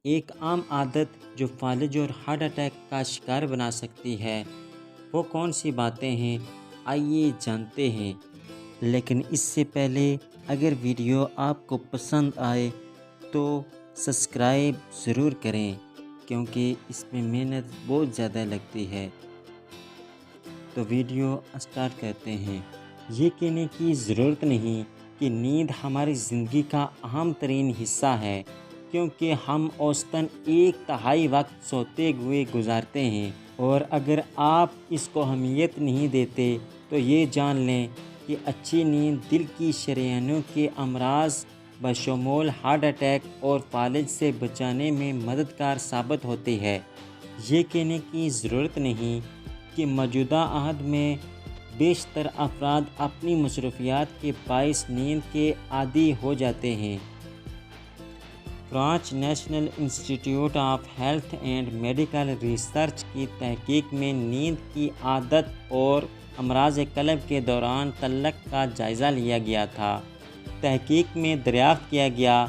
ایک عام عادت جو فالج اور ہارٹ اٹیک کا شکار بنا سکتی ہے وہ کون سی باتیں ہیں، آئیے جانتے ہیں۔ لیکن اس سے پہلے اگر ویڈیو آپ کو پسند آئے تو سبسکرائب ضرور کریں، کیونکہ اس میں محنت بہت زیادہ لگتی ہے۔ تو ویڈیو اسٹارٹ کرتے ہیں۔ یہ کہنے کی ضرورت نہیں کہ نیند ہماری زندگی کا اہم ترین حصہ ہے، کیونکہ ہم اوسطاً 1/3 وقت سوتے ہوئے گزارتے ہیں، اور اگر آپ اس کو اہمیت نہیں دیتے تو یہ جان لیں کہ اچھی نیند دل کی شریانوں کے امراض بشمول ہارٹ اٹیک اور فالج سے بچانے میں مددگار ثابت ہوتی ہے۔ یہ کہنے کی ضرورت نہیں کہ موجودہ عہد میں بیشتر افراد اپنی مصروفیات کے باعث نیند کے عادی ہو جاتے ہیں۔ فرانچ نیشنل انسٹی ٹیوٹ of health and medical research کی تحقیق میں نیند کی عادت اور امراض قلب کے دوران تعلق کا جائزہ لیا گیا تھا۔ تحقیق میں دریافت کیا گیا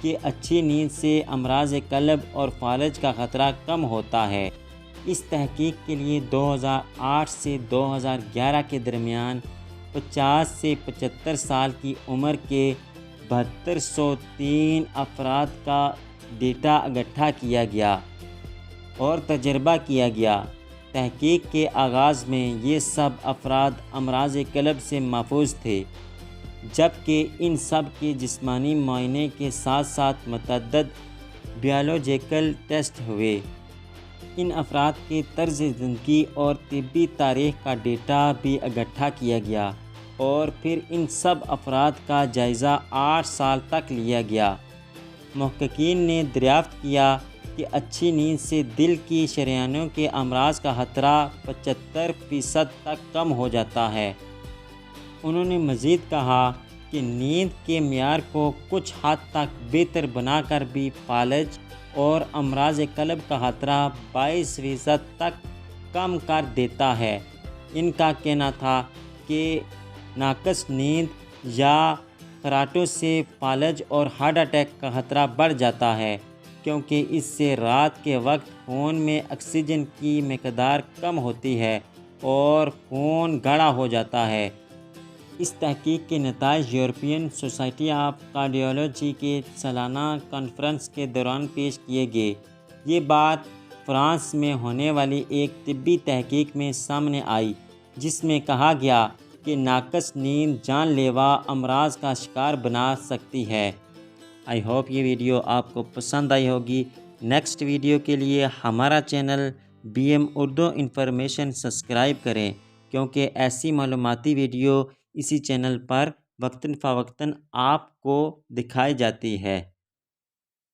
کہ اچھی نیند سے امراض قلب اور فالج کا خطرہ کم ہوتا ہے۔ اس تحقیق کے لیے 2008 سے 2011 کے درمیان 50 سے 75 سال کی عمر کے 7203 افراد کا ڈیٹا اکٹھا کیا گیا اور تجربہ کیا گیا۔ تحقیق کے آغاز میں یہ سب افراد امراض قلب سے محفوظ تھے، جبکہ ان سب کے جسمانی معائنے کے ساتھ ساتھ متعدد بائیولوجیکل ٹیسٹ ہوئے۔ ان افراد کے طرز زندگی اور طبی تاریخ کا ڈیٹا بھی اکٹھا کیا گیا اور پھر ان سب افراد کا جائزہ 8 سال تک لیا گیا۔ محققین نے دریافت کیا کہ اچھی نیند سے دل کی شریانوں کے امراض کا خطرہ 75% تک کم ہو جاتا ہے۔ انہوں نے مزید کہا کہ نیند کے معیار کو کچھ حد تک بہتر بنا کر بھی فالج اور امراض قلب کا خطرہ 22% تک کم کر دیتا ہے۔ ان کا کہنا تھا کہ ناقص نیند یا خراٹوں سے فالج اور ہارٹ اٹیک کا خطرہ بڑھ جاتا ہے، کیونکہ اس سے رات کے وقت خون میں آکسیجن کی مقدار کم ہوتی ہے اور خون گاڑھا ہو جاتا ہے۔ اس تحقیق کے نتائج یورپین سوسائٹی آف کارڈیالوجی کے سالانہ کانفرنس کے دوران پیش کیے گئے۔ یہ بات فرانس میں ہونے والی ایک طبی تحقیق میں سامنے آئی، جس میں کہا گیا کہ ناقص نیند جان لیوا امراض کا شکار بنا سکتی ہے۔ آئی ہوپ یہ ویڈیو آپ کو پسند آئی ہوگی۔ نیکسٹ ویڈیو کے لیے ہمارا channel BM Urdu information subscribe کریں، کیونکہ ایسی معلوماتی ویڈیو اسی چینل پر وقتاً فوقتاً آپ کو دکھائی جاتی ہے۔